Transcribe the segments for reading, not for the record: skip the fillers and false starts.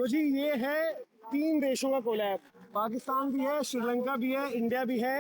तो जी ये है 3 देशों का कोलैब, पाकिस्तान भी है, श्रीलंका भी है, इंडिया भी है।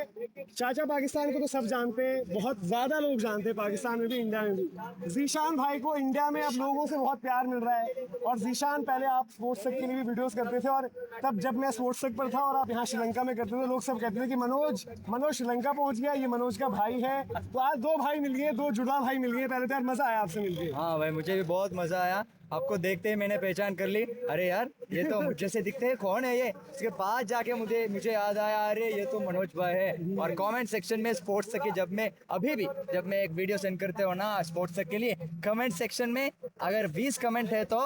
चाचा पाकिस्तान को तो सब जानते हैं, बहुत ज्यादा लोग जानते हैं पाकिस्तान में भी, इंडिया में भी। जीशान भाई को इंडिया में अब लोगों से बहुत प्यार मिल रहा है। और जीशान पहले आप स्पोर्ट्स तक के लिए भी वीडियोस करते थे, और तब जब मैं स्पोर्ट्स तक पर था और आप यहाँ श्रीलंका में करते थे, लोग सब कहते थे कि मनोज मनोज श्रीलंका पहुंच गया, ये मनोज का भाई है। तो आज 2 भाई मिल गए, 2 जुड़वा भाई मिल गए। पहले तो यार मजा आया आपसे मिलके। हाँ भाई, मुझे भी बहुत मजा आया। आपको देखते ही मैंने पहचान कर ली। अरे यार, ये तो मुझे से दिखते हैं, कौन है ये? इसके पास जाके मुझे याद आया, अरे ये तो मनोज भाई है। और कमेंट सेक्शन में स्पोर्ट्स तक के जब मैं एक वीडियो सेंड करते हो ना स्पोर्ट्स तक के लिए, कमेंट सेक्शन में अगर 20 कमेंट है तो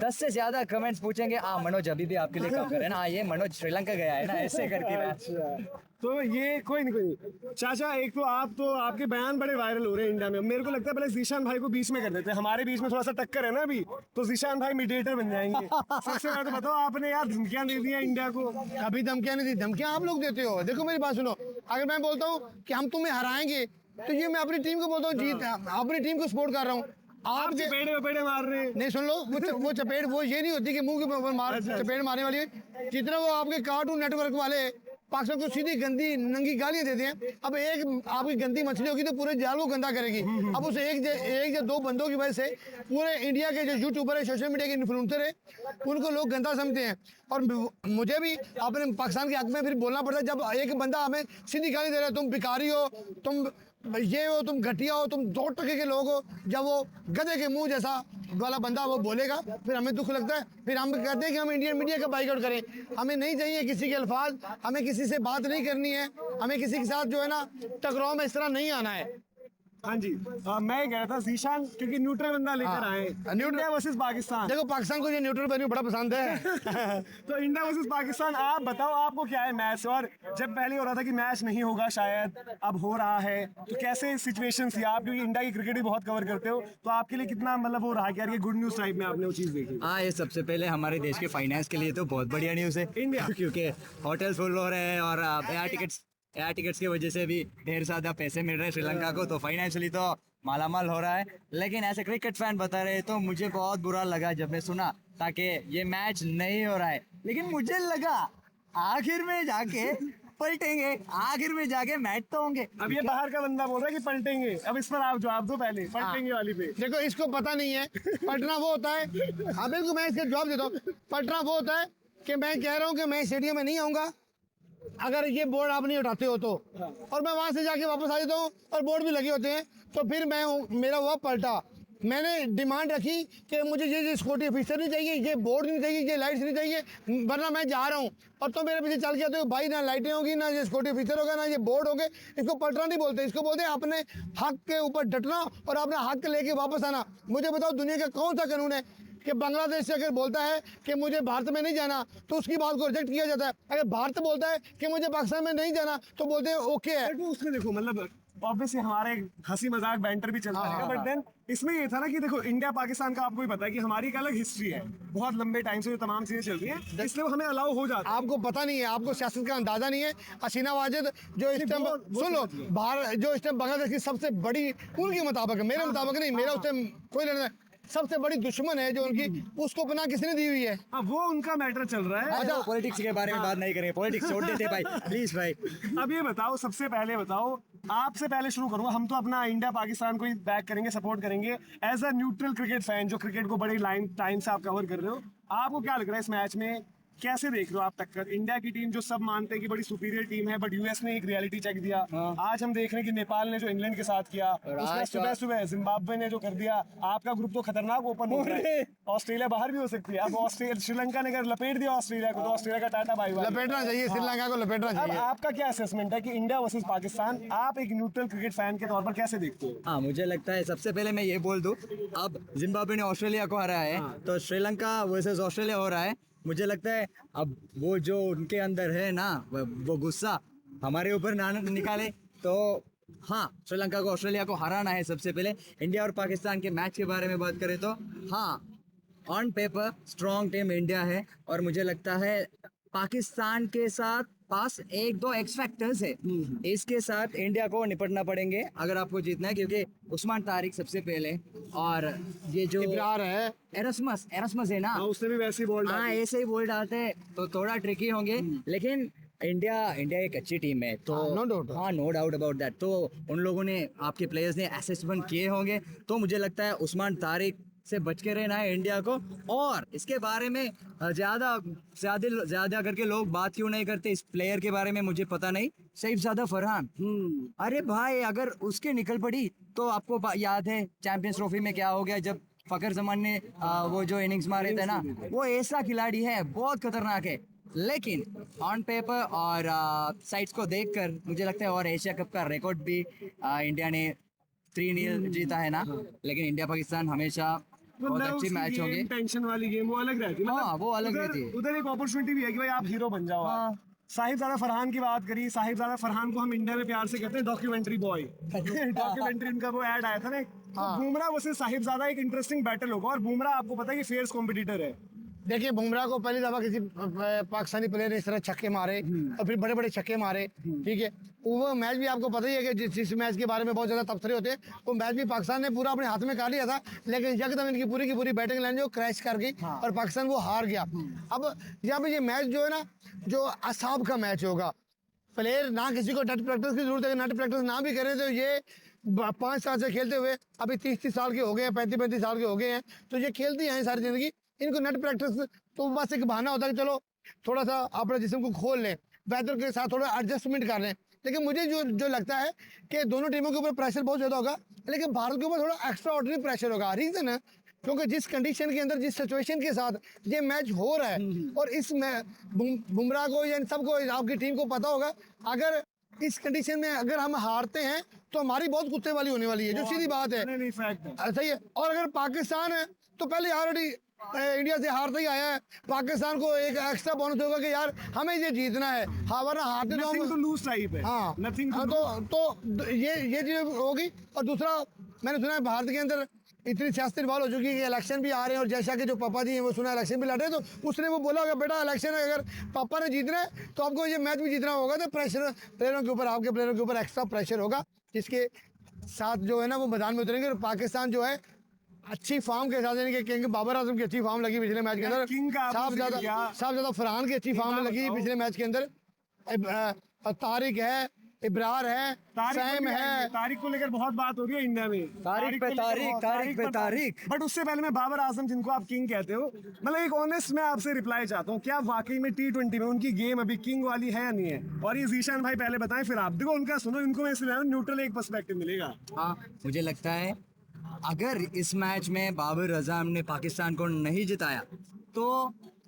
10 से ज्यादा कमेंट्स पूछेंगे, मनोज अभी भी आपके लिए काम कर रहे हैं ना, ये मनोज श्रीलंका गया है ना, ऐसे करके ना। अच्छा, तो ये कोई नहीं। चाचा एक तो आपके बयान बड़े वायरल हो रहे हैं इंडिया में। मेरे को लगता है पहले जीशान भाई को बीच में कर देते हैं, हमारे बीच में थोड़ा सा टक्कर है ना अभी, तो जीशान भाई मीडिएटर बन जाएंगे। सबसे पहले तो बताओ, आपने यार धमकियां दे दी हैं इंडिया को। अभी धमकियां नहीं दी, धमकियां आप लोग देते हो। देखो मेरी बात सुनो, अगर मैं बोलता हूँ कि हम तुम्हें हराएंगे, तो ये मैं अपनी टीम को बोलता हूँ जीत, अपनी टीम को सपोर्ट कर रहा हूँ। आप चपेड़े मार रहे हैं। नहीं, सुन लो, वो चपेट वो ये नहीं होती कि मुंह के ऊपर मार चपेट मारने वाली है। जितना वो आपके कार्टून नेटवर्क वाले पाकिस्तान को सीधी गंदी नंगी गालियां देते हैं, अब एक आपकी गंदी मछली होगी तो पूरे जाल को गंदा करेगी। अब उसे एक या दो बंदों की वजह से पूरे इंडिया के जो यूट्यूबर है, सोशल मीडिया के इन्फ्लुएंसर है, उनको लोग गंदा समझते हैं। और मुझे भी अपने पाकिस्तान के हक में फिर बोलना पड़ता है, जब एक बंदा हमें सीधी गाली दे रहा है, तुम भिखारी हो, तुम ये हो, तुम घटिया हो, तुम 2 टके के लोग हो। जब वो गधे के मुंह जैसा वाला बंदा वो बोलेगा, फिर हमें दुख लगता है। फिर हम कहते हैं कि हम इंडियन मीडिया का बाइकआउट करें। हमें नहीं चाहिए किसी के अल्फाज, हमें किसी से बात नहीं करनी है, हमें किसी के साथ जो है ना टकराव में इस तरह नहीं आना है। हाँ जी, मैं कह रहा था जीशान क्योंकि न्यूट्रल बंदा लेकर आए, इंडिया वर्सेस पाकिस्तान। देखो, पाकिस्तान को ये न्यूट्रल वेन्यू बड़ा पसंद है। तो इंडिया वर्सेस पाकिस्तान, आप बताओ आपको क्या है मैच? और जब पहले हो रहा था कि मैच नहीं होगा शायद, अब हो रहा है, तो कैसे सिचुएशन थी? आप क्योंकि इंडिया की क्रिकेट भी बहुत कवर करते हो, तो आपके लिए कितना मतलब वो रहा कि यार ये गुड न्यूज टाइप में आपने वो चीज देखी? हाँ, ये सबसे पहले हमारे देश के फाइनेंस के लिए तो बहुत बढ़िया न्यूज़ है इंडिया, क्योंकि होटल फुल हो रहे हैं और एयर टिकट्स की वजह से भी ढेर ज्यादा पैसे मिल रहे हैं श्रीलंका को, तो फाइनेंशियली तो मालामाल हो रहा है। लेकिन ऐसे क्रिकेट फैन बता रहे तो मुझे बहुत बुरा लगा जब मैं सुना ताकि ये मैच नहीं हो रहा है। लेकिन मुझे लगा आखिर में जाके पलटेंगे, आखिर में जाके मैच तो होंगे। अब ये बाहर का बंदा बोल रहा है कि पलटेंगे। अब इस पर आप जवाब दो पहले, पलटेंगे वाली पे। देखो, इसको पता नहीं है पलटना वो होता है। अब इसको मैं इसका जवाब देता हूँ। पलटना वो होता है कि मैं कह रहा हूँ कि मैं स्टेडियम में नहीं आऊंगा अगर ये बोर्ड आप नहीं उठाते हो तो, और मैं वहां से जाके वापस आ जाता हूँ और बोर्ड भी लगे होते हैं, तो फिर मेरा हुआ पलटा। मैंने डिमांड रखी कि मुझे ये सिक्योरिटी ऑफिसर नहीं चाहिए, ये बोर्ड नहीं चाहिए, ये लाइट्स नहीं चाहिए, वरना मैं जा रहा हूँ। और तो मेरे पीछे चल के आते हो भाई, ना लाइटें होगी, ना ये सिक्योरिटी ऑफिसर होगा, ना ये बोर्ड होगे। इसको पलटना नहीं बोलते, इसको बोलते हैं अपने हक के ऊपर डटना और अपना हक लेके वापस आना। मुझे बताओ, दुनिया का कौन सा कानून है कि बांग्लादेश से अगर बोलता है कि मुझे भारत में नहीं जाना तो उसकी बात को रिजेक्ट किया जाता है? अगर भारत बोलता है कि मुझे पाकिस्तान में नहीं जाना तो बोलते हैं ओके है। तो उसमें देखो, मतलब ऑब्वियसली हमारे हंसी मजाक बैंटर भी चलता रहेगा, बट देन इसमें ये था ना कि देखो इंडिया पाकिस्तान का आपको भी पता है कि हमारी एक अलग हिस्ट्री है, बहुत लंबे टाइम से जो तमाम चीजें चल रही हैं, इसलिए हमें अलाउ हो जाता है। आपको पता नहीं है, आपको सियासत का अंदाजा नहीं है। हसीना वाजिद जो इस टाइम, सुन लो, भारत जो इस टाइम बांग्लादेश की सबसे बड़ी, उनके मुताबिक, मेरे मुताबिक नहीं, मेरा उससे कोई लेना, सबसे बड़ी दुश्मन है जो उनकी, उसको पनाह किसने दी हुई है? वो उनका मैटर चल रहा है। अच्छा, पॉलिटिक्स के बारे में बात नहीं करेंगे, पॉलिटिक्स छोड़ देते भाई, प्लीज भाई। अब ये बताओ, सबसे पहले बताओ, आपसे पहले शुरू करूंगा। हम तो अपना इंडिया पाकिस्तान को ही बैक करेंगे, सपोर्ट करेंगे as a neutral cricket fan, जो क्रिकेट को बड़ी टाइम से आप कवर कर रहे हो। आपको क्या लग रहा है इस मैच में, कैसे देख रहे हो आप टक्कर? इंडिया की टीम जो सब मानते हैं कि बड़ी सुपीरियर टीम है, बट यूएस ने एक रियलिटी चेक दिया। आज हम देख रहे हैं कि नेपाल ने जो इंग्लैंड के साथ किया, उसमें सुबह सुबह जिम्बाब्वे ने जो कर दिया। आपका ग्रुप तो खतरनाक ओपन हो रहा है, ऑस्ट्रेलिया बाहर भी हो सकती है। अब श्रीलंका ने अगर लपेट दिया ऑस्ट्रेलिया को, तो ऑस्ट्रेलिया का टाटा बाय बाय। लपेटना चाहिए, श्रीलंका को लपेटना अब चाहिए। आपका क्या असेसमेंट है कि इंडिया वर्सेस पाकिस्तान, आप एक न्यूट्रल क्रिकेट फैन के तौर पर कैसे देखते हो? हाँ, मुझे लगता है सबसे पहले मैं ये बोल दूं, अब जिम्बाब्वे ने ऑस्ट्रेलिया को हराया है, तो श्रीलंका वर्सेस ऑस्ट्रेलिया हो रहा है। मुझे लगता है अब वो जो उनके अंदर है ना, वो गुस्सा हमारे ऊपर ना निकाले। तो हाँ, श्रीलंका को ऑस्ट्रेलिया को हराना है सबसे पहले। इंडिया और पाकिस्तान के मैच के बारे में बात करें तो हाँ, on paper strong team India है, और मुझे लगता है पाकिस्तान के साथ पास एक दो एक्स फैक्टर्स है, इसके साथ इंडिया को निपटना पड़ेंगे अगर आपको जीतना है, क्योंकि उस्मान तारिक सबसे पहले, और ये जो इब्रार है, एरस्मस एरस्मस है ना, हाँ, उसने भी वैसे ही बॉल हाँ ऐसे ही बोल डालते हैं तो थोड़ा ट्रिकी होंगे, लेकिन इंडिया इंडिया एक अच्छी टीम है तो no doubt. हाँ नो डाउट अबाउट दैट। तो उन लोगों ने, आपके प्लेयर्स ने असेसमेंट किए होंगे, तो मुझे लगता है उस्मान तारिक से बच के रहना है इंडिया को। और इसके बारे में ज्यादा ज्यादा ज्यादा करके लोग बात क्यों नहीं करते इस प्लेयर के बारे में, मुझे पता नहीं। सैफजादा फरहान, अरे भाई अगर उसके निकल पड़ी तो आपको याद है चैंपियंस ट्रॉफी में क्या हो गया जब फकर जमान ने वो जो इनिंग्स मारे थे ना, वो ऐसा खिलाड़ी है, बहुत खतरनाक है। लेकिन ऑन पेपर और साइट्स को देखकर मुझे लगता है, और एशिया कप का रिकॉर्ड भी इंडिया ने 3-0 जीता है ना, लेकिन इंडिया पाकिस्तान हमेशा बहुत अच्छी मैच होंगे। टेंशन वाली गेम वो अलग रहती है, हाँ, वो अलग उधर- रहती है। उधर एक अपॉर्चुनिटी भी है कि भाई आप हीरो बन जाओ। हाँ। साहिबजादा फरहान की बात करी, साहिबजादा फरहान को हम इंडिया में प्यार से कहते हैं डॉक्यूमेंट्री बॉय। डॉक्यूमेंट्री उनका वो ऐड आया था ना, तो बुमराह वर्सेस साहिबजादा एक इंटरेस्टिंग बैटल होगा, और बुमराह आपको पता है कि फेयर्स कॉम्पिटिटर है। देखिए बुमराह को पहली दफा किसी पाकिस्तानी प्लेयर ने इस तरह छक्के मारे और फिर बड़े बड़े छक्के मारे, ठीक है। वो मैच भी आपको पता ही है कि जिस मैच के बारे में बहुत ज्यादा तबसरे होते हैं, वो मैच भी पाकिस्तान ने पूरा अपने हाथ में कर लिया था, लेकिन यकदम इनकी पूरी की पूरी बैटिंग लाइन जो क्रैश कर गई और पाकिस्तान वो हार गया। अब यहाँ पे ये मैच जो है ना, जो असाब का मैच होगा, प्लेयर ना किसी को नेट प्रैक्टिस की जरूरत है, नेट प्रैक्टिस ना भी करें तो ये 5 साल से खेलते हुए अभी 30 साल के हो गए हैं, 35 साल के हो गए हैं, तो ये खेलती हैं सारी जिंदगी। इनको नेट प्रैक्टिस तो बस एक बहाना होता है कि चलो थोड़ा सा अपने जिस्म को खोल लें, वेदर के साथ थोड़ा एडजस्टमेंट कर लें। लेकिन मुझे जो लगता है कि दोनों टीमों के ऊपर प्रेशर बहुत ज़्यादा होगा, लेकिन भारत के ऊपर थोड़ा एक्स्ट्रा ऑर्डिनरी प्रेशर होगा। रीज़न है क्योंकि जिस कंडीशन के अंदर, जिस सिचुएशन के साथ ये मैच हो रहा है, और इस बुमराह को या इन सबको, आपकी टीम को पता होगा, अगर इस कंडीशन में अगर हम हारते हैं तो हमारी बहुत कुत्ते वाली होने वाली है, जो सीधी बात है। नहीं फैक्ट है। सही है। और अगर पाकिस्तान है तो पहले ऑलरेडी इंडिया से हारते ही आया है, पाकिस्तान को एक एक्स्ट्रा बोनस होगा कि यार हमें ये जीतना है, हाँ वरना हारते तो नथिंग टू हम, लूज टाइप है। हाँ नथिंग हाँ, तो ये चीज होगी। और दूसरा मैंने सुना है भारत के अंदर इतनी सियासत इन्वॉल्व हो चुकी है कि इलेक्शन भी आ रहे हैं, और जैसा कि जो पापा जी हैं वो सुना इलेक्शन भी लड़ रहे हैं, तो उसने वो बोला होगा बेटा इलेक्शन अगर पापा ने जीतना है तो आपको ये मैच भी जीतना होगा, तो प्रेशर प्लेयरों के ऊपर, आपके प्लेयरों के ऊपर एक्स्ट्रा प्रेशर होगा, जिसके साथ जो है ना वो मैदान में उतरेंगे। और पाकिस्तान जो है अच्छी फॉर्म के साथ, यानी कि किंग बाबर आजम की अच्छी फॉर्म लगी पिछले मैच के अंदर, किंग का आपने साफ जिक्र किया। ज्यादा फरहान की अच्छी फॉर्म लगी पिछले मैच के अंदर। तारिक है, इब्रार है, सैम है। तारिक को लेकर बहुत बात हो रही है इंडिया में, तारिक पे तारिक। बट उससे पहले मैं बाबर आजम, जिनको आप किंग कहते हो, मतलब एक ऑनेस्ट मैं आपसे रिप्लाई चाहता हूँ, क्या वाकई में T20 में उनकी गेम अभी किंग वाली है या नहीं है? और ये जीशान भाई पहले बताएं, फिर आप देखो उनका सुनो, इनको मैं इसलिए न्यूट्रल एक पर्सपेक्टिव मिलेगा। हाँ, मुझे लगता है अगर इस मैच में बाबर आजम ने पाकिस्तान को नहीं जिताया तो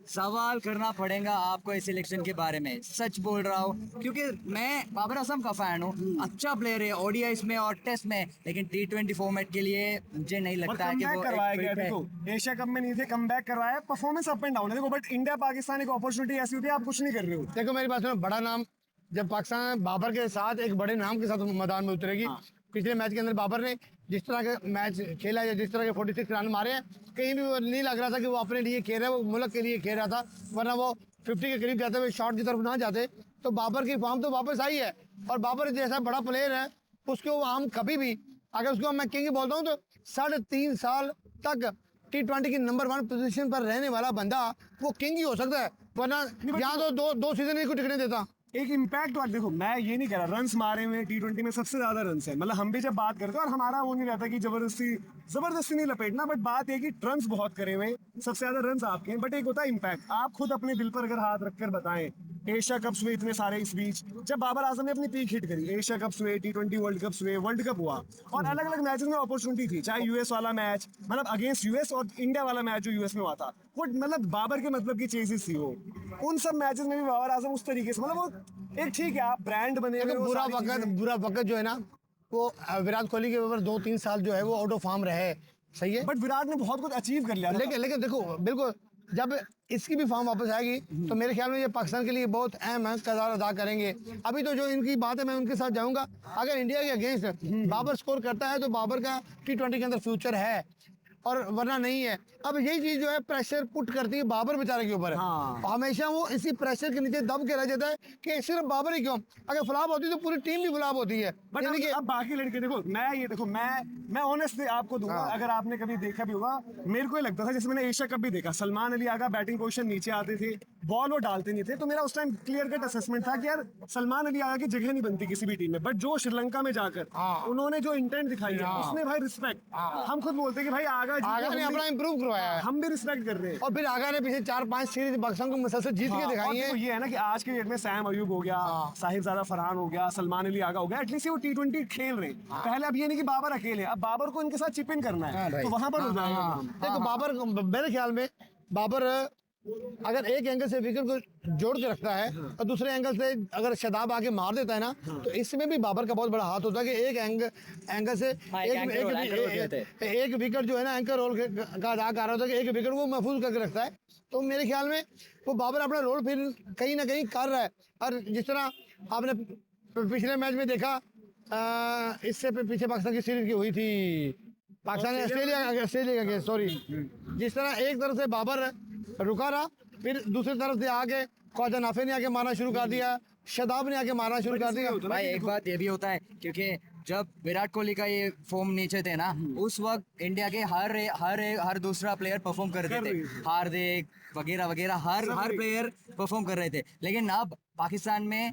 सवाल करना पड़ेगा आपको इस सिलेक्शन के बारे में। सच बोल रहा हूँ, क्योंकि मैं बाबर आजम का फैन हूँ, अच्छा प्लेयर है ओडीआईस में और टेस्ट में, लेकिन T20 फॉर्मेट के लिए मुझे नहीं और लगता है कि कमबैक वो करवाया एक गया, fit है। देखो एशिया कप में नहीं थे, कमबैक करवाया, परफॉर्मेंस अप एंड डाउन है देखो, बट इंडिया पाकिस्तान एक अपॉर्चुनिटी ऐसी होती है, आप कुछ नहीं कर रहे हो। देखो मेरी बात सुनो, बड़ा नाम जब पाकिस्तान बाबर के साथ एक बड़े नाम के साथ मैदान में उतरेगी। पिछले मैच के अंदर बाबर ने जिस तरह का मैच खेला है, जिस तरह के 46 रन मारे हैं, कहीं भी वो नहीं लग रहा था कि वो अपने लिए खेल रहा है, वो मुल्क के लिए खेल रहा था, वरना वो 50 के करीब जाते हुए शॉट की तरफ ना जाते। तो बाबर की फॉर्म तो वापस आई है, और बाबर जैसा बड़ा प्लेयर है उसको हम कभी भी, अगर उसको मैं किंग बोलता हूँ, तो 3.5 साल तक T20 की नंबर 1 पोजीशन पर रहने वाला बंदा वो किंग ही हो सकता है, वरना यहाँ तो दो सीजन ही को टिकने देता। एक इम्पैक्ट वाला देखो, मैं ये नहीं कह रहा रन्स मारे हुए T20 में सबसे ज्यादा रन्स है, मतलब हम भी जब बात करते हैं, और हमारा वो नहीं रहता कि जबरदस्ती नहीं लपेटना, बट बात है कि रन्स बहुत करे हुए, सबसे ज्यादा रन्स आपके हैं, बट एक होता है इम्पैक्ट। आप खुद अपने दिल पर अगर हाथ रखकर बताएं, एशिया कप्स हुए इतने सारे इस बीच, जब बाबर आजम ने अपनी पीक हिट करी, एशिया कप्स हुए, T20 वर्ल्ड कप्स हुए, वर्ल्ड कप हुआ, और अलग अलग मैचेस में अपॉर्चुनिटी थी, चाहे यूएस वाला मैच, मतलब अगेंस्ट यूएस, और इंडिया वाला मैच जो यूएस में हुआ था, वो मतलब बाबर के मतलब की चेजेस थी वो, उन सब मैचेस में भी बाबर आजम उस तरीके से, मतलब वो एक ठीक है आप ब्रांड बने हुए, वो सारी चीजें- बुरा वक्त जो है ना, वो विराट कोहली के ऊपर 2-3 साल जो है वो आउट ऑफ फॉर्म रहे, सही है। बट विराट ने बहुत कुछ अचीव कर लिया था। लेकिन देखो बिल्कुल, जब इसकी भी फॉर्म वापस आएगी तो मेरे ख्याल में ये पाकिस्तान के लिए बहुत अहम है, किरदार अदा करेंगे। अभी तो जो इनकी बात है मैं उनके साथ जाऊंगा, अगर इंडिया के अगेंस्ट बाबर स्कोर करता है तो बाबर का T20 के अंदर फ्यूचर है, और वरना नहीं है। अब यही चीज जो है प्रेशर पुट करती है बाबर बेचारे के ऊपर। हाँ। हमेशा वो इसी प्रेशर के नीचे दब के रह जाता है कि सिर्फ बाबर ही क्यों, अगर फ्लॉप होती तो पूरी टीम भी फ्लॉप होती है। बट यानी कि अब बाकी लड़के देखो, मैं ऑनेस्टली आपको दूंगा, अगर आपने कभी देखा भी होगा, मेरे को ये लगता था, जैसे मैंने एशिया कप भी देखा, सलमान अली आगा बैटिंग पोजीशन नीचे आते थे, बॉल वो डालते नहीं थे, तो मेरा उस टाइम क्लियर कट असेसमेंट था कि यार सलमान अली आगा की जगह नहीं बनती किसी भी टीम में। बट जो श्रीलंका में जाकर उन्होंने जो इंटेंट दिखाई है, उसमें भाई रिस्पेक्ट, हम खुद बोलते हैं कि भाई आगा ने अपना इंप्रूव करवाया है, हम भी रिस्पेक्ट कर रहे हैं। और फिर आगा ने पिछले 4-5 सीरीज पाकिस्तान को मुसलसल जीत के और दिखाई है। देखो ये है ना कि आज के डेट में सैम अयूब हो गया, साहिबजादा फरहान हो गया, सलमान अली आगा हो गया, एटलीस्ट वो T20 खेल रहे हैं। पहले अब ये नहीं कि बाबर अकेले, अब बाबर को इनके साथ चिप इन करना है, तो वहां पर हो जाएगा काम। देखो बाबर, मेरे ख्याल में बाबर अगर एक एंगल से विकेट को जोड़ के रखता है और दूसरे एंगल से अगर शदाब आके मार देता है ना, तो इसमें भी बाबर का बहुत बड़ा हाथ होता है कि एक एंगल से एक विकेट जो है ना एंकर रोल का अदा कर रहा होता है कि एक विकेट को महफूज करके रखता है। तो मेरे ख्याल में वो बाबर अपना रोल फिर कहीं ना कहीं कर रहा है। और जिस तरह आपने पिछले मैच में देखा, इससे पीछे पाकिस्तान की सीरीज की हुई थी, पाकिस्तान ने ऑस्ट्रेलिया के, सॉरी, जिस तरह एक तरफ से बाबर रुका रहा, फिर दूसरी तरफ से आके ख्वाजा नाफे ने आके मारना शुरू कर दिया, शदाब ने आके मारना शुरू कर दिया। भाई एक बात ये भी होता है, क्योंकि जब विराट कोहली का ये फॉर्म नीचे थे ना, उस वक्त इंडिया के हर दूसरा प्लेयर परफॉर्म कर रहे थे, हार्दिक वगैरह वगैरह हर प्लेयर परफॉर्म कर रहे थे। लेकिन अब पाकिस्तान में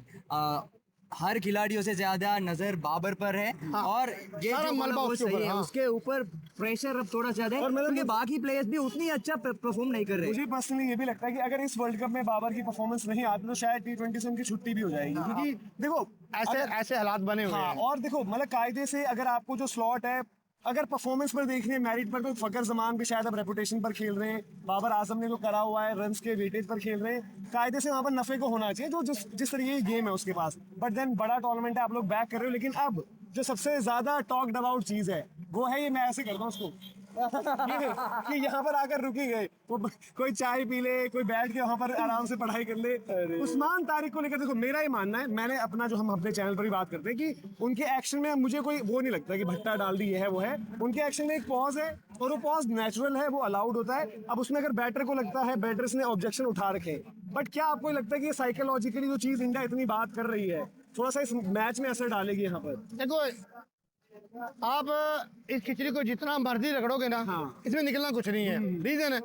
हर खिलाड़ियों से ज्यादा नजर बाबर पर है, और ये सारा जो मलबा वो उसके सही ऊपर, है, हाँ। उसके ऊपर प्रेशर अब थोड़ा ज्यादा है, और मतलब क्योंकि बाकी प्लेयर्स भी उतनी अच्छा परफॉर्म नहीं कर रहे। मुझे पर्सनली ये भी लगता है कि अगर इस वर्ल्ड कप में बाबर की परफॉर्मेंस नहीं आती तो शायद T20 से उनकी छुट्टी भी हो जाएगी, क्योंकि देखो ऐसे हालात बने हुए हाँ, हैं। और देखो मतलब कायदे से अगर आपको जो स्लॉट है, अगर परफॉर्मेंस पर देखनी है, मेरिट पर, तो फकर जमान भी शायद अब रेपुटेशन पर खेल रहे हैं, बाबर आजम ने जो करा हुआ है रन्स के वेटेज पर खेल रहे हैं, कायदे से वहाँ पर नफे को होना चाहिए, जो जिस तरीके की गेम है उसके पास। बट देन बड़ा टूर्नामेंट है, आप लोग बैक कर रहे हो, लेकिन अब जो सबसे ज्यादा टॉक्ड अबाउट चीज है वो है ये, मैं ऐसे करता हूँ उसको कि यहाँ पर आकर रुकी गए, वो कोई चाय पी ले, कोई बैठ के वहाँ पर आराम से पढ़ाई कर ले। उस्मान तारिक को लेकर देखो मेरा ये मानना है, मैंने अपना जो हम अपने चैनल पर ही बात करते हैं कि उनके एक्शन में मुझे कोई वो नहीं लगता कि भट्टा डाल दी, ये है वो है, उनके एक्शन में एक पॉज है और वो पॉज नेचुरल है, वो अलाउड होता है। अब उसमें अगर बैटर को लगता है, बैटर्स ने ऑब्जेक्शन उठा रखे, बट क्या आपको लगता है कि ये साइकोलॉजिकली जो चीज इंडिया इतनी बात कर रही है थोड़ा सा इस मैच में असर डालेगी यहाँ पर? देखो आप इस खिचड़ी को जितना मर्जी रगड़ोगे ना, इसमें निकलना कुछ नहीं है। रीजन है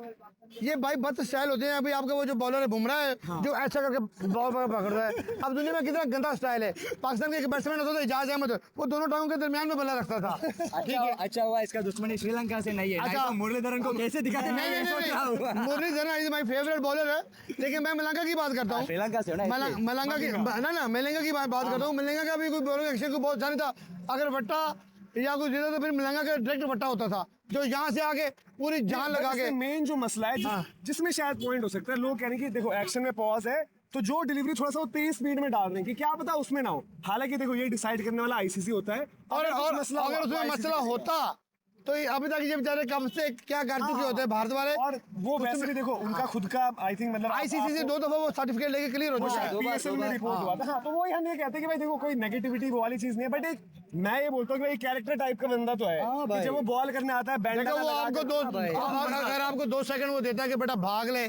ये भाई बद स्टाइल होते हैं। अभी आपका वो जो बॉलर है बुमराह है, जो ऐसा करके बॉल पकड़ रहा है। अब दुनिया में कितना गंदा स्टाइल है। पाकिस्तान के एक बैट्समैन होता था इजाज अहमद, वो दोनों टांगों के दरमियान में बल्ला रखता था। ठीक है, अच्छा हुआ इसका दुश्मनी श्रीलंका से नहीं है, नहीं तो मुरलीधरन को कैसे दिखाते? नहीं, Muralitharan is my favourite bowler है, लेकिन मैं मलंगा की बात करता हूँ। श्रीलंका से मलंगा की मलंगा की बात करता हूँ। मलंगा का भी कोई बॉलिंग एक्शन को बहुत अच्छा नहीं था। अगर वट्टा या कुछ देता तो फिर मलंगा का डायरेक्ट वट्टा होता था, जो यहाँ से आके पूरी जान लगा के। मेन जो मसला है जिसमें शायद पॉइंट हो सकता है, लोग कह रहे हैं कि देखो एक्शन में पॉज है तो जो डिलीवरी थोड़ा सा वो तेज स्पीड में डाल रहे हैं कि क्या पता उसमें ना हो। हालांकि देखो ये डिसाइड करने वाला आईसीसी होता है, और अगर उसमें मसला होता तो अभी तक ये बेचारे कब से क्या कर चुके होते हैं भारत वाले। और वो वैसे भी देखो उनका खुद का आई थिंक मतलब आईसीसी से 2 दफा वो सर्टिफिकेट लेके क्लियर हो चुका है। पीएसएल में रिपोर्ट हुआ था। हाँ, तो वो हम ये कहते हैं कि भाई देखो कोई नेगेटिविटी वो वाली चीज नहीं है, बट एक मैं ये बोलता हूँ कि भाई कैरेक्टर टाइप का बंदा तो है कि जब वो बॉल करने आता है देखो वो आपको अगर आपको 2 सेकंड वो देता है कि बेटा भाग ले,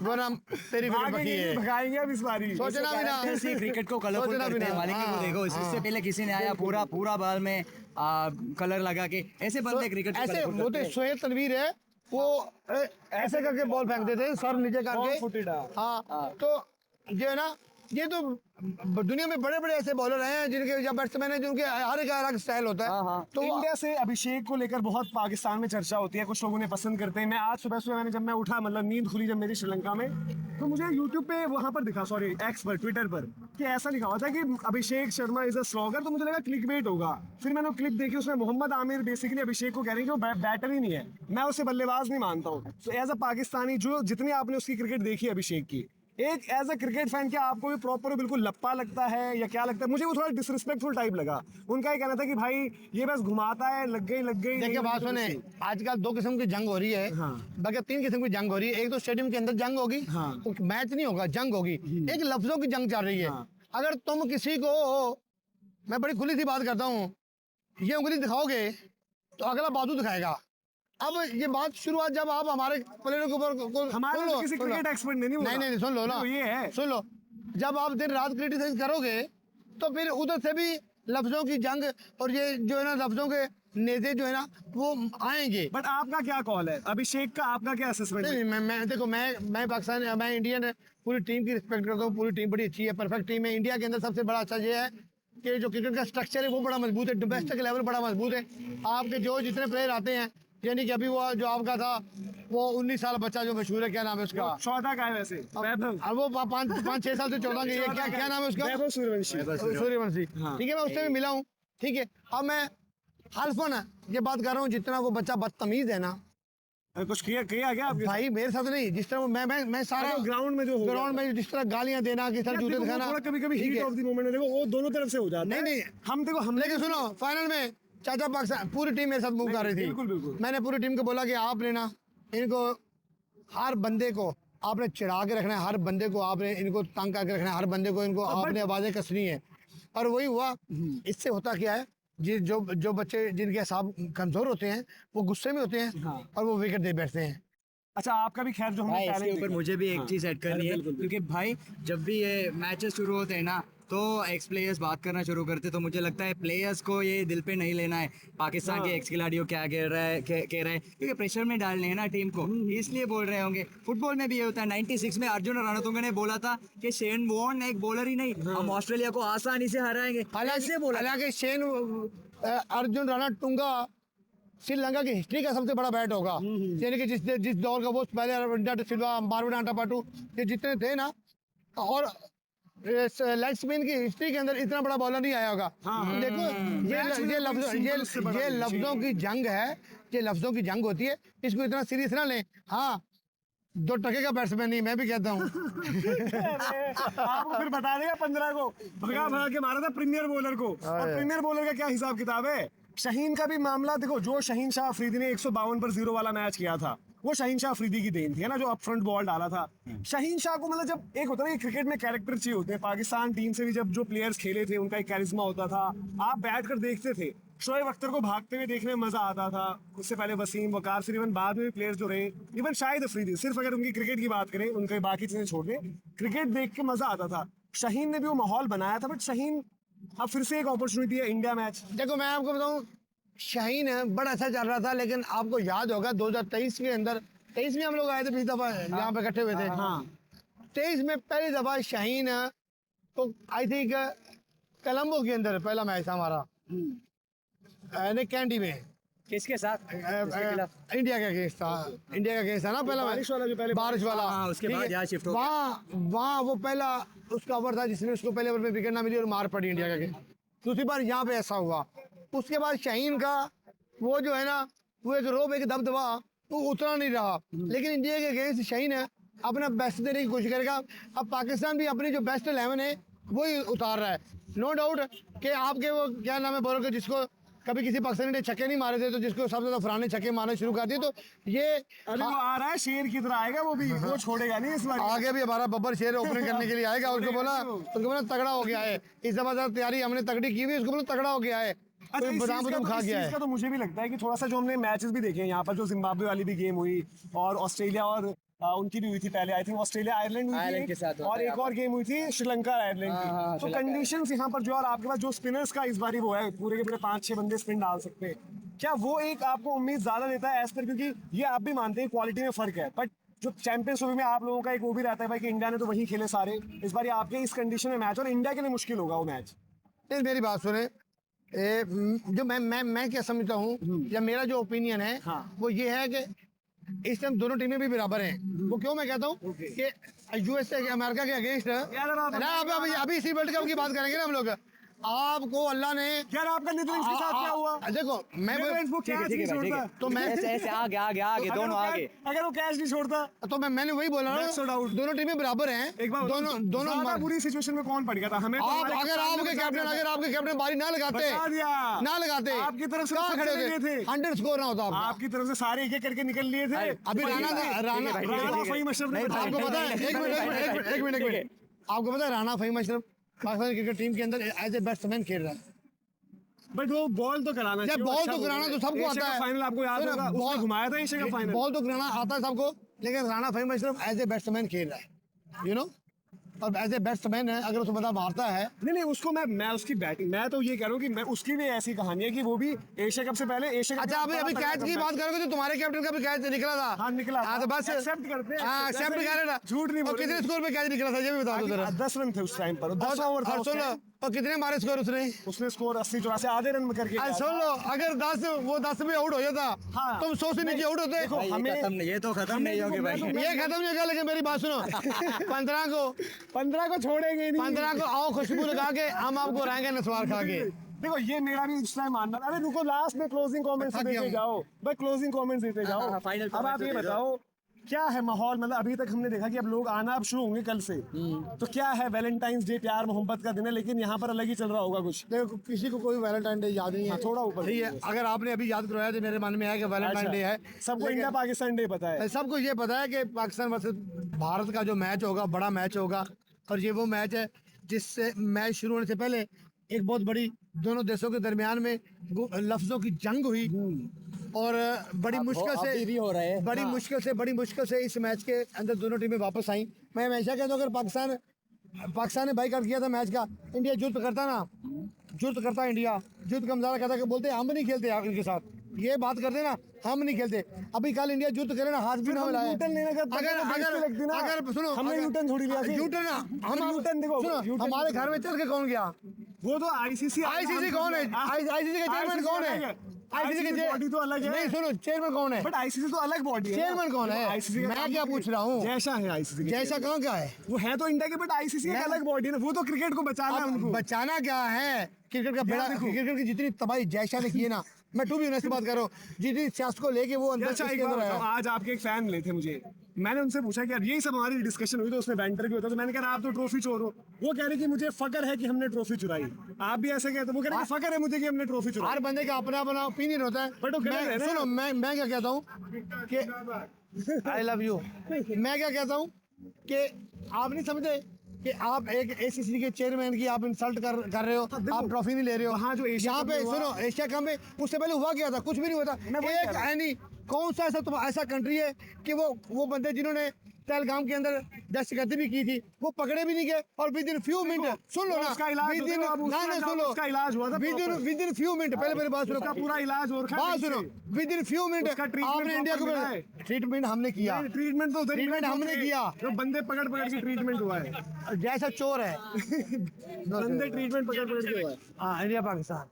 वरना तेरी विकेट बची है, भगाएंगे अब इस बारी। सोचना भी ना क्रिकेट को कलरफुल करते हैं, मालिक वो देखो इससे पहले किसी ने आया पूरा बाल में कलर लगा के, ऐसे बनते क्रिकेट ऐसे वो तो सोहेल तनवीर है, वो ऐसे करके बॉल फेंक देते हैं सर नीचे करके। हाँ, तो जो है ना, ये तो दुनिया में बड़े बड़े ऐसे बॉलर हैं जिनके या बैट्समैन है जिनके हर एक अलग स्टाइल होता है। तो इंडिया से अभिषेक को लेकर बहुत पाकिस्तान में चर्चा होती है, कुछ लोग उन्हें पसंद करते हैं। मैं आज सुबह मैंने जब मैं उठा, मतलब नींद खुली जब मेरी श्रीलंका में, तो मुझे यूट्यूब पे वहां पर दिखा, सॉरी एक्स पर, ट्विटर पर, कि ऐसा लिखा हुआ था कि Abhishek Sharma is a slogger. तो मुझे लगा क्लिकबेट होगा। फिर मैंने क्लिप देखी, उसमें मोहम्मद आमिर बेसिकली अभिषेक को कह रहे हैं कि वो बैटर ही नहीं है, मैं उसे बल्लेबाज नहीं मानता हूँ। तो एज अ पाकिस्तानी, जो जितनी आपने उसकी क्रिकेट देखी अभिषेक की, एक एज अ क्रिकेट फैन क्या आपको भी प्रॉपर बिल्कुल लप्पा लगता है या क्या लगता है? मुझे वो थोड़ा डिसरिस्पेक्टफुल टाइप लगा। उनका ये कहना था कि भाई ये बस घुमाता है, लग गई। देखिए बात सुने, आजकल 2 किस्म की जंग हो रही है, बल्कि 3 किस्म की जंग हो रही है। एक तो स्टेडियम के अंदर जंग होगी, मैच नहीं होगा, जंग होगी। एक लफ्जों की जंग चल रही है। अगर तुम किसी को, मैं बड़ी खुली सी बात करता हूँ, ये उंगली दिखाओगे तो अगला बाजू दिखाएगा। अब ये बात शुरुआत जब आप हमारे प्लेयरों के ऊपर हमारे सुन तो लो, किसी सुन लो। क्रिकेट एक्सपर्ट नहीं बोला। नहीं सुन लो ना, तो ये है सुन लो, जब आप दिन रात क्रिटिसाइज करोगे तो फिर उधर से भी लफ्जों की जंग और ये जो है ना लफ्जों के नेज़े जो है ना वो आएंगे। बट आपका क्या कॉल है अभिषेक का, आपका क्या असेसमेंट है? नहीं मैं देखो मैं पाकिस्तान, मैं इंडियन पूरी टीम की रिस्पेक्ट करता हूँ। पूरी टीम बड़ी अच्छी है, परफेक्ट टीम है। इंडिया के अंदर सबसे बड़ा अच्छा ये है कि जो क्रिकेट का स्ट्रक्चर है वो बड़ा मजबूत है, डोमेस्टिक लेवल बड़ा मजबूत है। आपके जो जितने प्लेयर आते हैं, यानी कि अभी वो जो आपका था वो 19 साल बच्चा जो मशहूर है, क्या नाम है उसका? 14 का है वैसे, वैभव। अब वो 5-6 साल से 14 के, ये क्या नाम है उसका? वैभव सूर्यवंशी। सूर्यवंशी। ठीक है, मैं उससे भी मिला हूँ। ठीक है, अब मैं हल्फन ये बात कर रहा हूँ, जितना वो बच्चा बदतमीज है ना कुछ किया क्या आपके भाई, मेरे साथ नहीं, जिस तरह मैं सारा ग्राउंड में जो हो ग्राउंड में जिस तरह गालियां देना, किस तरह जूते दिखाना, थोड़ा कभी ठीक हीट है। ऑफ द मोमेंट में देखो वो दोनों तरफ से हो जाता है। नहीं हम देखो हम लेकिन सुनो, फाइनल में चाचा पाकिस्तान पूरी टीम मेरे साथ मूव कर रही थी। बिल्कुल। मैंने पूरी टीम को बोला कि आपने ना इनको हर बंदे को आपने चिढ़ा के रखना है, हर बंदे को आपने इनको तंग करके रखना है, हर बंदे को इनको आपने आवाजें कसनी है। और वही हुआ। इससे होता क्या है, जो बच्चे जिनके हिसाब कमजोर होते हैं वो गुस्से में होते हैं और वो विकेट दे बैठते हैं। अच्छा आपका भी खैर जो भाई हमने इसके टैलेंट ऊपर देखा। मुझे भी एक चीज ऐड करनी है, क्योंकि भाई जब भी ये मैचेस शुरू होते हैं ना तो एक्स प्लेयर्स बात करना शुरू करते, तो मुझे लगता है प्लेयर्स को ये दिल पे नहीं लेना है पाकिस्तान के एक्स खिलाड़ियों क्या कह रहा है, क्योंकि प्रेशर में डालने हैं ना टीम को, इसलिए बोल रहे होंगे। फुटबॉल में भी ये होता है। 96 में अर्जुन रणतुंगा ने बोला था कि शेन वॉर्न एक बॉलर ही नहीं, हम ऑस्ट्रेलिया को आसानी से हराएंगे, ऐसे बोला। हालांकि शेन अर्जुन राणा टुंगा श्रीलंका की हिस्ट्री का सबसे बड़ा बैट होगा, यानी कि जिस दौर का वो पहले रविंद्र डी सिल्वा, मार्विन आंटापाटू, ये जितने थे ना, और लेग स्पिन की हिस्ट्री के अंदर इतना बड़ा बॉलर नहीं आया होगा। देखो ये लफ्जों की जंग है, ये लफ्जों की जंग होती है, इसको इतना सीरियस ना लें। हाँ, 2 टके का बैट्समैन नहीं, मैं भी कहता हूँ। आपको फिर बता देगा 15 को भगा के मारा था प्रीमियर बॉलर को। और प्रीमियर बॉलर का क्या हिसाब किताब है? शाहीन का भी मामला देखो, जो शाहीन शाह अफरीदी ने 152 पर 0 वाला मैच किया था, वो शाहीन शाह अफरीदी की देन थी, है ना, जो अपफ्रंट बॉल डाला था। शाहीन शाह को मतलब जब एक होता है ना क्रिकेट में कैरेक्टर चाहिए होते हैं, पाकिस्तान टीम से भी जब जो प्लेयर्स खेले थे उनका एक कैरिज्मा होता था, आप बैठ कर देखते थे। शोएब अख्तर को भागते हुए देखने में मजा आता था, उससे पहले वसीम, वकार, फिर इवन बाद में भी प्लेयर्स जो रहे, इवन शाहिद अफरीदी, सिर्फ अगर उनकी क्रिकेट की बात करें, उनके बाकी चीजें छोड़ दें, क्रिकेट देख के मजा आता था। शाहीन ने भी वो माहौल बनाया था। बट शाहीन अब फिर से एक अपॉर्चुनिटी है, इंडिया मैच। देखो मैं आपको बताऊं, शाहीन बड़ा अच्छा चल रहा था, लेकिन आपको याद होगा 2023 के अंदर, 23 में हम लोग आए थे पिछली दफा यहाँ पे इकट्ठे हुए थे। 23 में पहली दफा शाहीन तो आई थिंक कोलंबो के अंदर पहला मैच था हमारा, नहीं कैंडी में, किसके साथ? इंडिया का केस था, इंडिया का केस था ना पहला बारिश वाला जो पहले बारिश वाला। हाँ, उसके ठीक बाद है? यहाँ शिफ्ट हो गया। वहाँ वो पहला उसका ओवर था जिसमें उसको पहले ओवर में विकेट ना मिली और मार पड़ी इंडिया का। दूसरी बार यहाँ पे ऐसा हुआ। उसके बाद शाहीन का वो जो है ना, वो एक रोब, एक दबदबा, वो उतना नहीं रहा। लेकिन इंडिया के अगेंस्ट शाहीन अपना बेस्ट देने की कोशिश करेगा। अब पाकिस्तान भी अपनी जो बेस्ट 11 है वही उतार रहा है। नो डाउट कि आपके वो क्या नाम है बॉलर के, जिसको कभी किसी पाकिस्तानी ने छक्के नहीं मारे थे, तो जिसको सबसे ज्यादा फराने छक्के मारने शुरू कर दिए, तो ये अभी वो आ रहा है, शेर की तरह आएगा वो भी, वो छोड़ेगा नहीं इस बार। आगे भी हमारा बब्बर शेर ओपनिंग करने के लिए आएगा। उसको बोला तगड़ा हो गया है, इस दफा तैयारी हमने तगड़ी की हुई, उसको बोला तगड़ा हो गया है, अच्छा, कोई इस बादाम चीज़ का बदाम खा गया है। तो मुझे भी लगता है कि थोड़ा सा जो हमने मैचेस भी देखे हैं यहाँ पर, जो जिम्बाब्वे वाली भी गेम हुई और ऑस्ट्रेलिया और उनकी भी हुई थी पहले, आई थिंक ऑस्ट्रेलिया आयरलैंड हुई आयरलैंड थी के साथ और एक और गेम हुई थी श्रीलंका आयरलैंड की। तो कंडीशंस यहाँ पर जो, और आपके पास जो स्पिनर्स का इस बारी वो है, पूरे के पूरे 5-6 बंदे स्पिन डाल सकते हैं, क्या वो एक आपको उम्मीद ज्यादा देता है एज पर? क्योंकि ये आप भी मानते हैं क्वालिटी में फर्क है, बट जो चैंपियंस ट्रॉफी में आप लोगों का एक वो भी रहता है भाई कि इंडिया ने तो वही खेले सारे, इस बार आपके इस कंडीशन में मैच, और इंडिया के लिए मुश्किल होगा वो मैच। मेरी बात सुने, जो मैं क्या समझता हूँ, या मेरा जो ओपिनियन है वो ये है कि इस टाइम दोनों टीमें भी बराबर हैं। वो क्यों मैं कहता हूँ कि यूएसए के, अमेरिका के अगेंस्ट ना, अभी इसी वर्ल्ड कप की बात करेंगे ना हम लोग। आपको अल्लाह ने यार आपका नीदरलैंड्स के साथ क्या हुआ? देखो मैं वो कैच नहीं छोड़ता, तो मैं ऐसे आगे दोनों आगे, अगर वो कैच नहीं छोड़ता तो मैंने वही बोला ना, दोनों टीमें बराबर हैं। एक बार दोनों ज्यादा बुरी सिचुएशन में कौन पड़ गया था? हमें तो अगर आपके कैप्टन बारी ना लगाते, आपकी तरफ से कहाँ खड़े खड़े थे, 100 स्कोर ना होता आपकी तरफ से सारे एक एक करके निकल लिए थे। अभी राणा फहीम अशरफ ने आपको पता है, एक मिनट आपको पता है राणा फहीम अशरफ पाकिस्तान क्रिकेट टीम के अंदर एज ए बैट्समैन खेल रहा है। बट वो बॉल तो कराना जब चाहिए, बॉल अच्छा तो bowler कराना तो है। सबको एशिया आता का है। फाइनल आपको याद सुनो, होगा, उसने बॉल- घुमाया था एशिया का फाइनल। बॉल तो कराना आता है सबको, लेकिन राणा फहीम सिर्फ एज ए बैट्समैन खेल रहा है, यू नो। और एज ए बैट्समैन है, अगर उसको बंदा मारता है, नहीं नहीं, उसको मैं उसकी बैटिंग, मैं तो ये कह रहा हूँ कि मैं उसकी भी ऐसी कहानी है कि वो भी एशिया कप से पहले एशिया कप अच्छा अभी अभी कैच की बात करोगे तो तुम्हारे कैप्टन का भी कैच निकला था। हाँ, निकला हाँ तो था। बस Accept करते हैं, हाँ जैसे एक्सेप्ट कि कर रहे ना, झूठ नहीं और बोलेंगे। कितने स्कोर पे कैच निकला था ये भी बता दो जरा। 10 रन थे उस टाइम पर, 10 ओवर था और उस सुन लो, time। और कितने मारे स्कोर उसने? उसने स्कोर 80-84 आधे रन में करके आज गया सुन था। लो, अगर 10 में आउट हो जाता हाँ। तुम 100 से नीचे आउट होते। देखो, भाई, हमें ये तो खत्म नहीं होगी भाई। ये खत्म नहीं होगा, लेकिन मेरी बात सुनो 15 को छोड़ेंगे नहीं। 15 को आओ खुशबू लगा के हम आपको रहेंगे नसवार खा के। देखो ये मेरा भी उस टाइम मानना। अरे रुको, लास्ट में क्लोजिंग कमेंट्स थक गया देते हूँ। जाओ भाई, क्लोजिंग कमेंट्स देते जाओ। हाँ, final अब आप comments ये दे दो। बताओ क्या है माहौल, मतलब अभी तक हमने देखा कि अब लोग आना अब शुरू होंगे कल से, तो क्या है, वैलेंटाइंस डे प्यार मोहब्बत का दिन है, लेकिन यहाँ पर अलग ही चल रहा होगा कुछ। देखो किसी को कोई वैलेंटाइन डे याद नहीं है, हाँ, थोड़ा ऊपर ठीक है। अगर आपने अभी याद करवाया तो मेरे मन में है कि वैलेंटाइन डे है। सबको इंडिया पाकिस्तान डे पता है। सबको ये पता है कि पाकिस्तान वर्सेस भारत का जो मैच होगा बड़ा मैच होगा, और ये वो मैच है जिससे मैच शुरू होने से पहले एक बहुत बड़ी दोनों देशों के दरमियान में लफ्जों की जंग हुई, और बड़ी मुश्किल से अभी भी हो रहा है। बड़ी मुश्किल से इस मैच के अंदर दोनों टीमें वापस आई। मैं हमेशा कहता हूँ अगर पाकिस्तान ने बाइकआउट किया था मैच का, इंडिया युद्ध करता ना, युद्ध करता इंडिया, युद्ध का मुजाहरा करता कि बोलते हम नहीं खेलते आप इनके साथ, ये बात करते ना हम नहीं खेलते। अभी कल इंडिया युद्ध करे ना, हाथ भी ना मिलाए। यूटर्न लेने का अगर सुनो, हमने यूटर्न थोड़ी लिया थी। यूटर्न हम यूटर्न देखो, सुनो, यूटर्न हमारे घर में चल के कौन गया? वो तो आईसीसी कौन है? आईसीसी का चेयरमैन कौन है? आईसीसी की बॉडी तो अलग है। नहीं सुनो, चेयरमैन कौन है? बट आईसीसी तो अलग बॉडी है। चेयरमैन कौन है? आईसीसी मैं क्या पूछ रहा हूँ? जैसा है आईसीसी, जैसा कहाँ का है? वो है तो इंडिया के, बट आईसीसी एक अलग बॉडी है ना, वो तो क्रिकेट को बचाना है अब उनको। बचाना क्या है? क्रिकेट का बेड़ा, देखो। क्रिकेट की जितनी तबाही जयशाह ने की है ना, मैं टू बी ऑनेस्ट बात कर रहा हूँ, जितनी सियासत को लेके वो अंदर अच्छा, एक इसके बात अंदर बताओ, आया। आज आपके एक फैन मिले थे मुझे, मैंने उनसे पूछा कि यार यही सब हमारी डिस्कशन हुई तो उसमें बैंटर भी होता, तो मैंने कहा आप तो ट्रॉफी चोर हो। वो कह रहे कि मुझे फकर है कि हमने ट्रॉफी चुराई। आप भी ऐसे कहते हो, वो कह रहे कि फकर है मुझे कि हमने ट्रॉफी चुराई। हर बंदे का अपना अपना ओपिनियन होता है। But वो गलत है ना। सुनो, मैं क्या कहता हूँ कि आई लव यू, मैं क्या कहता हूँ कि आप नहीं समझते कि आप एक एसीसी के चेयरमैन की आप इंसल्ट कर रहे हो, आप ट्रॉफी नहीं ले रहे हो। वहाँ जो एशिया यहाँ कप पे में हुआ- सुनो, एशिया कप में उससे पहले हुआ क्या था? कुछ भी नहीं हुआ था। मैं वही कह एक रहा हूँ। एनी कौन सा ऐसा कंट्री है कि वो बंदे जिन्होंने पहलगाम के अंदर दहशतगर्दी भी की थी, वो पकड़े भी नहीं गए, और विद इन फ्यू मिनट, सुन लो ना, उसका इलाज विद इन, देखो, अब उसका ना इलाज- सुन लो, उसका इलाज हुआ था proper। With in few minute, पहले मेरी बात सुनो, उसका पूरा इलाज हो रखा है बात ठीक सुनो, से। विद इन फ्यू मिनट उसका treatment आपने इंडिया को proper मिला है। ट्रीटमेंट हमने किया। ट्रीटमेंट तो उधर ही ट्रीटमेंट हमने किया। जो बंदे पकड़ के ट्रीटमेंट हुआ है। जैसा चोर है। बंदे ट्रीटमेंट पकड़ के हुआ है। हाँ, इंडिया पाकिस्तान।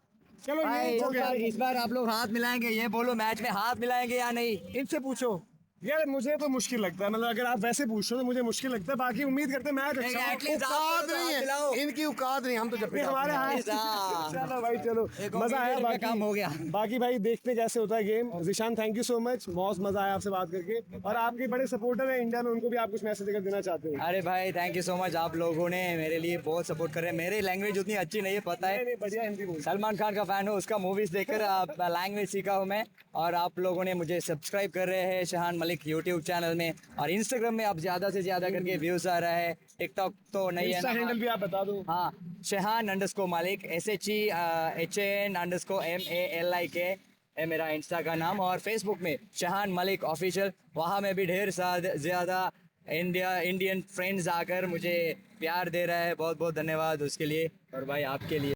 चलो ये हो गया। इस बार आप लोग हाथ मिलाएंगे, ये बोलो मैच में हाथ मिलाएंगे या नहीं? इनसे पूछो यार, मुझे तो मुश्किल लगता है, मतलब अगर आप वैसे पूछ रहे हो तो मुझे मुश्किल लगता है, बाकी उम्मीद करते हैं मैच अच्छा हो। Atleast आप औकात लोग नहीं हाथ मिलाओ। है इनकी, औकात नहीं, हम तो जब ये हमारे हाथ। हाँ। चलो भाई, चलो एक मजा आया, का बाकी काम हो गया। बाकी भाई देखते कैसे होता है game. Zishan thank you so much, बहुत मजा आया आपसे बात करके, और आपके बड़े सपोर्टर हैं इंडिया में, उनको भी आप कुछ मैसेज देकर देना चाहते हो? अरे भाई थैंक यू सो मच, आप लोगों ने मेरे लिए बहुत सपोर्ट कर रहे हैं। मेरी लैंग्वेज उतनी अच्छी नहीं है, पता है। नहीं, बढ़िया हिंदी बोल। सलमान खान का फैन हूँ, उसका मूवीज देखकर लैंग्वेज सीखा हूँ मैं, और आप लोगों ने मुझे सब्सक्राइब कर रहे हैं शहान मलिक यूट्यूब चैनल में, और इंस्टाग्राम में अब ज्यादा से ज्यादा करके व्यूज आ रहा है। टिकटॉक तो नहीं है इंस्टा हैंडल भी आप बता दो। हाँ, शहान_मलिक SHEHAN_MALIK है मेरा इंस्टा का नाम, और फेसबुक में शहान मलिक ऑफिशियल, वहाँ में भी ढेर ज़्यादा इंडियन फ्रेंड्स आकर मुझे प्यार दे रहा है। बहुत बहुत धन्यवाद उसके लिए, और भाई आपके लिए।